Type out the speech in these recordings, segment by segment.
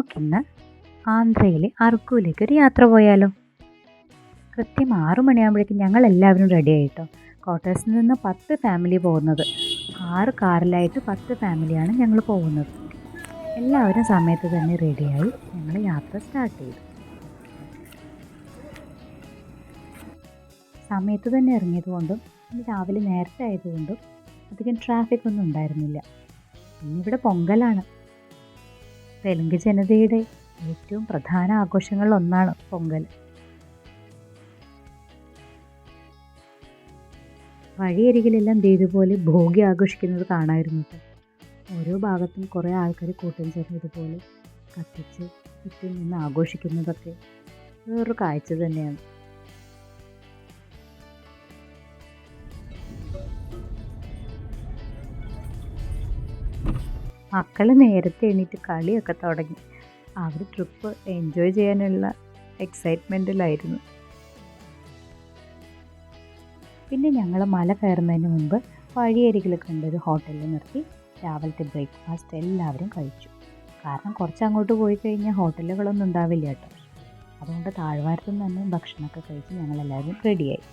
നമുക്കിന്ന് ആന്ധ്രയിലെ അർക്കുവിലേക്ക് ഒരു യാത്ര പോയാലോ? കൃത്യം 6 മണിയാകുമ്പോഴേക്കും ഞങ്ങൾ എല്ലാവരും റെഡി ആയിട്ടോ. ക്വാർട്ടേഴ്സിൽ നിന്ന് 10 ഫാമിലി പോകുന്നത്. 6 കാറിലായിട്ട് 10 ഫാമിലിയാണ് ഞങ്ങൾ പോകുന്നത്. എല്ലാവരും സമയത്ത് തന്നെ റെഡിയായി ഞങ്ങൾ യാത്ര സ്റ്റാർട്ട് ചെയ്തു. സമയത്ത് തന്നെ ഇറങ്ങിയതുകൊണ്ടും ഇന്ന് രാവിലെ നേരത്തെ ആയതുകൊണ്ടും അധികം ട്രാഫിക് ഒന്നും ഉണ്ടായിരുന്നില്ല. ഇന്നിവിടെ പൊങ്കലാണ്. തെലുങ്ക് ജനതയുടെ ഏറ്റവും പ്രധാന ആഘോഷങ്ങളിലൊന്നാണ് പൊങ്കൽ. വഴിയരികിലെല്ലാം ഇതുപോലെ ഭോഗി ആഘോഷിക്കുന്നത് കാണായിരുന്നു. ഓരോ ഭാഗത്തും കുറേ ആൾക്കാർ കൂട്ടം ചേർന്ന് ഇതുപോലെ കത്തിച്ച് ചുറ്റും നിന്ന് ആഘോഷിക്കുന്നതൊക്കെ വേറൊരു കാഴ്ച തന്നെയാണ്. മക്കൾ നേരത്തെ എണീറ്റ് കളിയൊക്കെ തുടങ്ങി. അവർ ട്രിപ്പ് എൻജോയ് ചെയ്യാനുള്ള എക്സൈറ്റ്മെൻറ്റിലായിരുന്നു. പിന്നെ ഞങ്ങൾ മല കയറുന്നതിന് മുമ്പ് വഴിയരികിൽ കണ്ടൊരു ഹോട്ടലിൽ നിർത്തി രാവിലത്തെ ബ്രേക്ക്ഫാസ്റ്റ് എല്ലാവരും കഴിച്ചു. കാരണം കുറച്ചങ്ങോട്ട് പോയി കഴിഞ്ഞാൽ ഹോട്ടലുകളൊന്നും ഉണ്ടാവില്ല കേട്ടോ. അതുകൊണ്ട് താഴ്വാരത്തുനിന്ന് തന്നെ ഭക്ഷണമൊക്കെ കഴിച്ച് ഞങ്ങളെല്ലാവരും റെഡിയായി.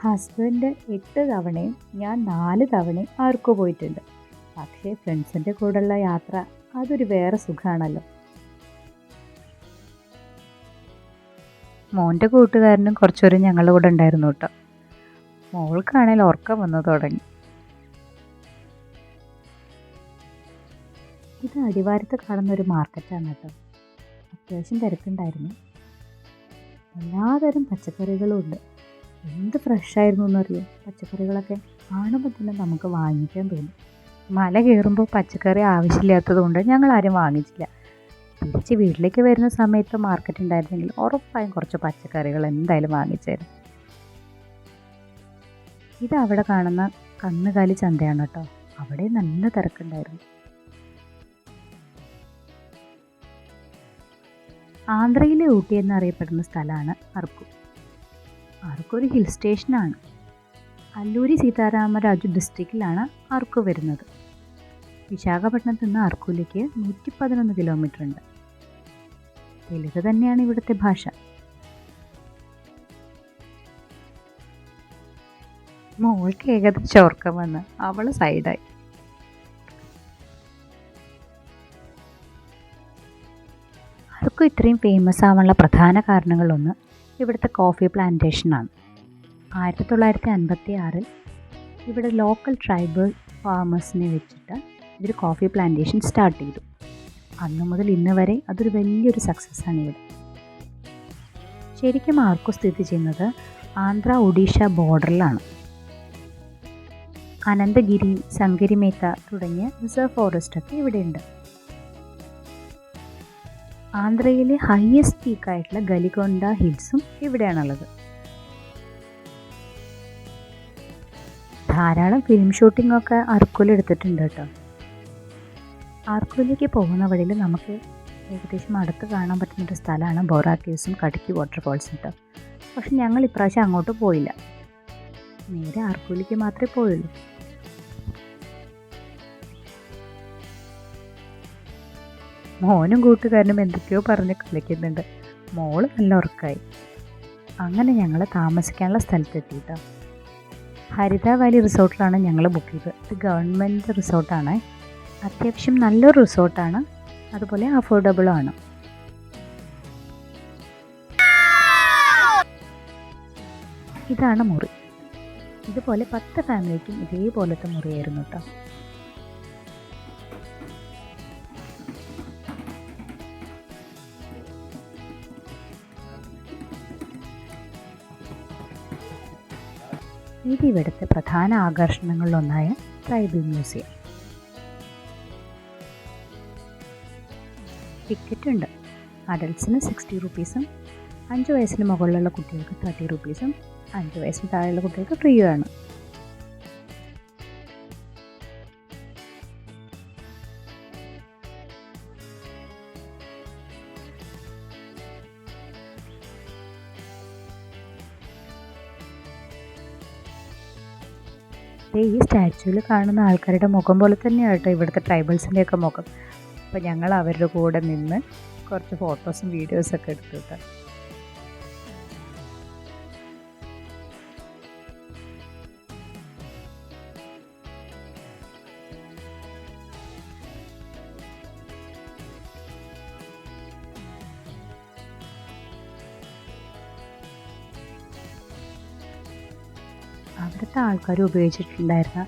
ഹസ്ബൻഡ് 8 തവണയും ഞാൻ 4 തവണയും അർക്ക് പോയിട്ടുണ്ട്. പക്ഷേ ഫ്രണ്ട്സിൻ്റെ കൂടെയുള്ള യാത്ര അതൊരു വേറെ സുഖമാണല്ലോ. മോൻ്റെ കൂട്ടുകാരനും കുറച്ചൊരു ഞങ്ങളുടെ കൂടെ ഉണ്ടായിരുന്നു കേട്ടോ. മോൾക്കാണെങ്കിൽ ഉറക്കം വന്നു തുടങ്ങി. ഇത് അടിവാരത്ത് കാണുന്ന ഒരു മാർക്കറ്റാണ് കേട്ടോ. അത്യാവശ്യം തിരക്കുണ്ടായിരുന്നു. എല്ലാതരം പച്ചക്കറികളും ഉണ്ട്. എന്ത് ഫ്രഷായിരുന്നു എന്നറിയാം. പച്ചക്കറികളൊക്കെ കാണുമ്പോൾ തന്നെ നമുക്ക് വാങ്ങിക്കാൻ തോന്നും. മല കയറുമ്പോൾ പച്ചക്കറി ആവശ്യമില്ലാത്തത് കൊണ്ട് ഞങ്ങൾ ആരും വാങ്ങിച്ചില്ല. തിരിച്ച് വീട്ടിലേക്ക് വരുന്ന സമയത്ത് മാർക്കറ്റ് ഉണ്ടായിരുന്നെങ്കിൽ ഉറപ്പായും കുറച്ച് പച്ചക്കറികൾ എന്തായാലും വാങ്ങിച്ചായിരുന്നു. ഇത് അവിടെ കാണുന്ന കന്നുകാലി ചന്തയാണ് കേട്ടോ. അവിടെ നല്ല തിരക്കുണ്ടായിരുന്നു. ആന്ധ്രയിലെ ഊട്ടി എന്നറിയപ്പെടുന്ന സ്ഥലമാണ് അർക്ക്. അർക്ക് ഒരു ഹിൽ സ്റ്റേഷനാണ്. അല്ലൂരി സീതാരാമരാജു ഡിസ്ട്രിക്റ്റിലാണ് അർക്ക് വരുന്നത്. വിശാഖപട്ടണത്ത് നിന്ന് അർക്കുവിലേക്ക് 111 കിലോമീറ്റർ ഉണ്ട്. തെലുങ്ക് തന്നെയാണ് ഇവിടുത്തെ ഭാഷ. മോൾക്ക് ഏകദേശം ഉറക്കം വന്ന് അവൾ സൈഡായി. അർക്ക് ഇത്രയും ഫേമസ് ആവാനുള്ള പ്രധാന കാരണങ്ങളൊന്ന് ഇവിടുത്തെ കോഫി പ്ലാന്റേഷനാണ്. 1956 ഇവിടെ ലോക്കൽ ട്രൈബൽ ഫാമേഴ്സിനെ വെച്ചിട്ട് ഇവർ കോഫി പ്ലാന്റേഷൻ സ്റ്റാർട്ട് ചെയ്തു. അന്ന് മുതൽ ഇന്ന് വരെ അതൊരു വലിയൊരു സക്സസ്സാണ് ഇവിടെ. ശരിക്കും അർക്ക് സ്ഥിതി ചെയ്യുന്നത് ആന്ധ്ര ഒഡീഷ ബോർഡറിലാണ്. അനന്തഗിരി, സംഗരിമേത്ത തുടങ്ങിയ റിസർവ് ഫോറസ്റ്റൊക്കെ ഇവിടെയുണ്ട്. ആന്ധ്രയിലെ ഹയസ്റ്റ് പീക്കായിട്ടുള്ള ഗലികൊണ്ട ഹിൽസും ഇവിടെയാണുള്ളത്. ധാരാളം ഫിലിം ഷൂട്ടിങ്ങൊക്കെ അർക്കുവിൽ എടുത്തിട്ടുണ്ട് കേട്ടോ. അർക്കുവിലേക്ക് പോകുന്ന വഴിയിൽ നമുക്ക് ഏകദേശം അടുത്ത് കാണാൻ പറ്റുന്നൊരു സ്ഥലമാണ് ബോറ കേവ്സും കടുക്കി വാട്ടർഫോൾസും കേട്ടോ. പക്ഷെ ഞങ്ങൾ ഇപ്രാവശ്യം അങ്ങോട്ട് പോയില്ല. നേരെ അർക്കുവിലേക്ക് മാത്രമേ പോയുള്ളൂ. മോനും കൂട്ടുകാരനും എന്തൊക്കെയോ പറഞ്ഞ് കളിക്കുന്നുണ്ട്. മോള് നല്ല ഉറക്കമായി. അങ്ങനെ ഞങ്ങൾ താമസിക്കാനുള്ള സ്ഥലത്തെത്തിയിട്ടോ. ഹരിത വാലി റിസോർട്ടിലാണ് ഞങ്ങൾ ബുക്ക് ചെയ്തത്. ഇത് ഗവൺമെൻറ് റിസോർട്ടാണ്. അത്യാവശ്യം നല്ലൊരു റിസോർട്ടാണ്. അതുപോലെ അഫോർഡബിളും ആണ്. ഇതാണ് മുറി. ഇതുപോലെ 10 ഫാമിലിക്കും ഇതേപോലത്തെ മുറിയായിരുന്നു കേട്ടോ. ഇത് ഇവിടുത്തെ പ്രധാന ആകർഷണങ്ങളിലൊന്നായ ട്രൈബൽ മ്യൂസിയം. ടിക്കറ്റ് ഉണ്ട്. അഡൽട്ട്സിന് 60 റുപ്പീസും 5 വയസ്സിന് മുകളിലുള്ള കുട്ടികൾക്ക് 30 റുപ്പീസും 5 വയസ്സിന് താഴെയുള്ള കുട്ടികൾക്ക് ഫ്രീയുമാണ്. ഈ സ്റ്റാച്യൂവിൽ കാണുന്ന ആൾക്കാരുടെ മുഖം പോലെ തന്നെയാണ് കേട്ടോ ഇവിടുത്തെ ട്രൈബൽസിൻ്റെയൊക്കെ മുഖം. അപ്പോൾ ഞങ്ങൾ അവരുടെ കൂടെ നിന്ന് കുറച്ച് ഫോട്ടോസും വീഡിയോസൊക്കെ എടുത്തു കേട്ടോ. അവിടുത്തെ ആൾക്കാർ ഉപയോഗിച്ചിട്ടുണ്ടായിരുന്ന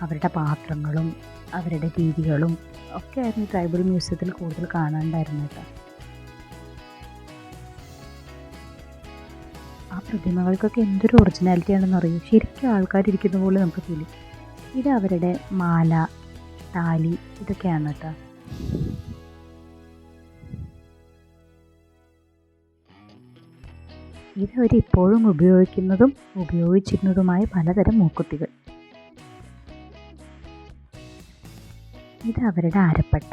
അവരുടെ പാത്രങ്ങളും അവരുടെ രീതികളും ഒക്കെ ആയിരുന്നു ട്രൈബൽ മ്യൂസിയത്തിൽ കൂടുതൽ കാണാനുണ്ടായിരുന്നത് കേട്ടോ. ആ പ്രതിമകൾക്കൊക്കെ എന്തൊരു ഒറിജിനാലിറ്റി ആണെന്ന് അറിയും. ശരിക്കും ആൾക്കാരിരിക്കുന്ന പോലെ നമുക്ക് ഫീൽ ചെയ്യും. ഇത് അവരുടെ മാല, താലി ഇതൊക്കെയാണ് കേട്ടോ. ഇത് അവരിപ്പോഴും ഉപയോഗിക്കുന്നതും ഉപയോഗിച്ചിരുന്നതുമായ പലതരം മൂക്കുത്തികൾ. ഇത് അവരുടെ അരപ്പട്ട.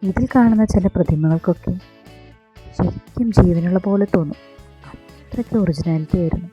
ഇതിൽ കാണുന്ന ചില പ്രതിമകൾക്കൊക്കെ ശരിക്കും ജീവനുള്ള പോലെ തോന്നും. അത്രയ്ക്ക് ഒറിജിനാലിറ്റി ആയിരുന്നു.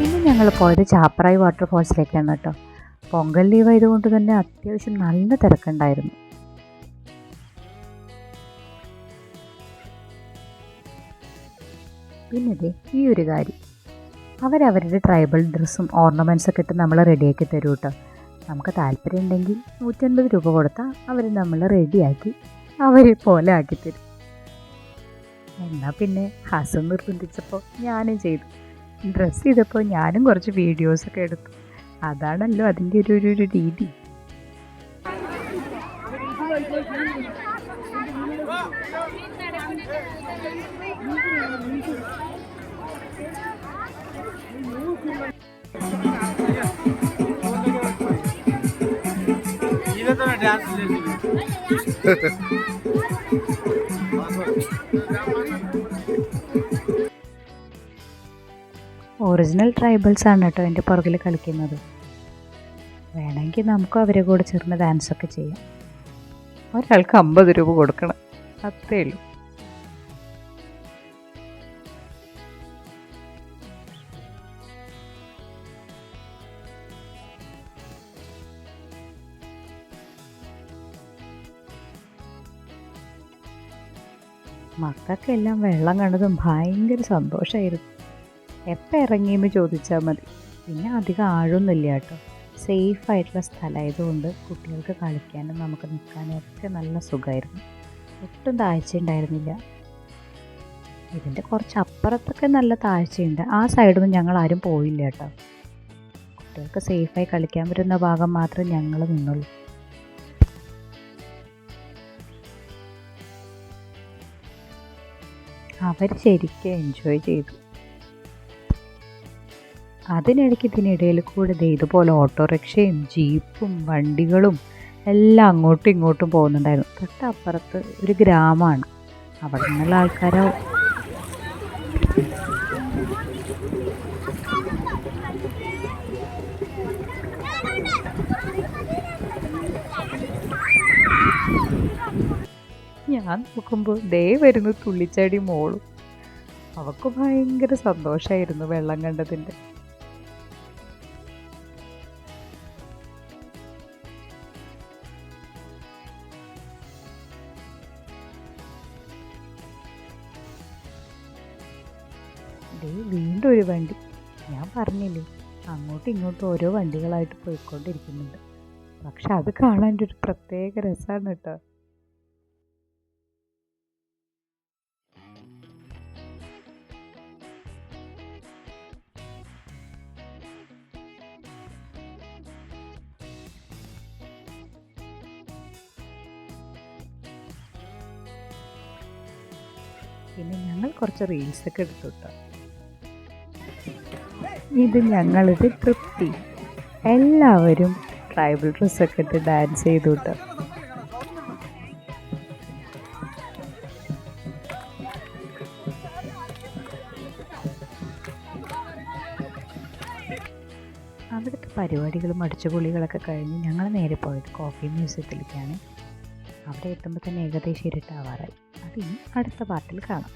പിന്നെ ഞങ്ങൾ പോയത് ചാപ്പറായി വാട്ടർഫോൾസിലേക്കാണ് കേട്ടോ. പൊങ്കൽ ലീവ് ആയതുകൊണ്ട് തന്നെ അത്യാവശ്യം നല്ല തിരക്കുണ്ടായിരുന്നു. പിന്നെ ഈ ഒരു കാര്യം, അവരവരുടെ ട്രൈബൽ ഡ്രസ്സും ഓർണമെൻറ്റ്സൊക്കെ ഇട്ട് നമ്മൾ റെഡിയാക്കി തരും കേട്ടോ. നമുക്ക് താല്പര്യം ഉണ്ടെങ്കിൽ 150 രൂപ കൊടുത്താൽ അവർ നമ്മൾ റെഡിയാക്കി അവരെ പോലെ ആക്കിത്തരും. എന്നാൽ പിന്നെ ഹസൻ നിർബന്ധിച്ചപ്പോൾ ഞാനും ചെയ്തു. ഡ്രസ്സ് ചെയ്തപ്പോൾ ഞാനും കുറച്ച് വീഡിയോസൊക്കെ എടുത്തു. അതാണല്ലോ അതിൻ്റെ ഒരു രീതി. ഒറിജിനൽ ട്രൈബൽസ് ആണ് കേട്ടോ എൻ്റെ പുറകിൽ കളിക്കുന്നത്. വേണമെങ്കിൽ നമുക്ക് അവരെ കൂടെ ചേർന്ന് ഡാൻസൊക്കെ ചെയ്യാം. ഒരാൾക്ക് 50 രൂപ കൊടുക്കണം, അത്രേ ഉള്ളൂ. മക്കൾക്കെല്ലാം വെള്ളം കണ്ടതും ഭയങ്കര സന്തോഷമായിരുന്നു. എപ്പോൾ ഇറങ്ങിയെന്ന് ചോദിച്ചാൽ മതി. പിന്നെ അധികം ആഴമൊന്നുമില്ല കേട്ടോ. സേഫായിട്ടുള്ള സ്ഥലമായതുകൊണ്ട് കുട്ടികൾക്ക് കളിക്കാനും നമുക്ക് നിൽക്കാനും ഒക്കെ നല്ല സുഖമായിരുന്നു. ഒട്ടും താഴ്ച ഉണ്ടായിരുന്നില്ല. ഇതിൻ്റെ കുറച്ച് അപ്പുറത്തൊക്കെ നല്ല താഴ്ചയുണ്ട്. ആ സൈഡൊന്നും ഞങ്ങൾ ആരും പോയില്ല കേട്ടോ. കുട്ടികൾക്ക് സേഫായി കളിക്കാൻ പറ്റുന്ന ഭാഗം മാത്രമേ ഞങ്ങൾ നിന്നുള്ളൂ. അവർ ശരിക്കും എൻജോയ് ചെയ്തു. അതിനിടയ്ക്ക് ഇതിനിടയിൽ കൂടെ ഇതുപോലെ ഓട്ടോറിക്ഷയും ജീപ്പും വണ്ടികളും എല്ലാം അങ്ങോട്ടും ഇങ്ങോട്ടും പോകുന്നുണ്ടായിരുന്നു. തൊട്ടപ്പുറത്ത് ഒരു ഗ്രാമമാണ്. അവിടെ നിന്നുള്ള ആൾക്കാരോ ഞാൻ നോക്കുമ്പോൾ വരുന്നു തുള്ളിച്ചാടി മോളും. അവൾക്ക് ഭയങ്കര സന്തോഷമായിരുന്നു വെള്ളം കണ്ടതിൻ്റെ. വീണ്ടും ഒരു വണ്ടി. ഞാൻ പറഞ്ഞില്ലേ, അങ്ങോട്ടും ഇങ്ങോട്ടും ഓരോ വണ്ടികളായിട്ട് പോയിക്കൊണ്ടിരിക്കുന്നുണ്ട്. പക്ഷെ അത് കാണാൻ ഒരു പ്രത്യേക രസമാണ് കേട്ടോ. പിന്നെ ഞങ്ങൾ കുറച്ച് റീൽസൊക്കെ എടുത്തു കേട്ടോ. ഇത് ഞങ്ങളിത് തൃപ്തി. എല്ലാവരും ട്രൈബൽ ഡ്രസ്സൊക്കെ ഇട്ട് ഡാൻസ് ചെയ്തു കേട്ടോ. അവിടുത്തെ പരിപാടികളും അടിച്ചുപൊളികളൊക്കെ കഴിഞ്ഞ് ഞങ്ങൾ നേരെ പോയത് കോഫി മ്യൂസിയത്തിലേക്കാണ്. അവിടെ എത്തുമ്പോൾ തന്നെ ഏകദേശം ഇരുട്ടാവാറായി. അത് ഇനി അടുത്ത പാർട്ടിൽ കാണാം.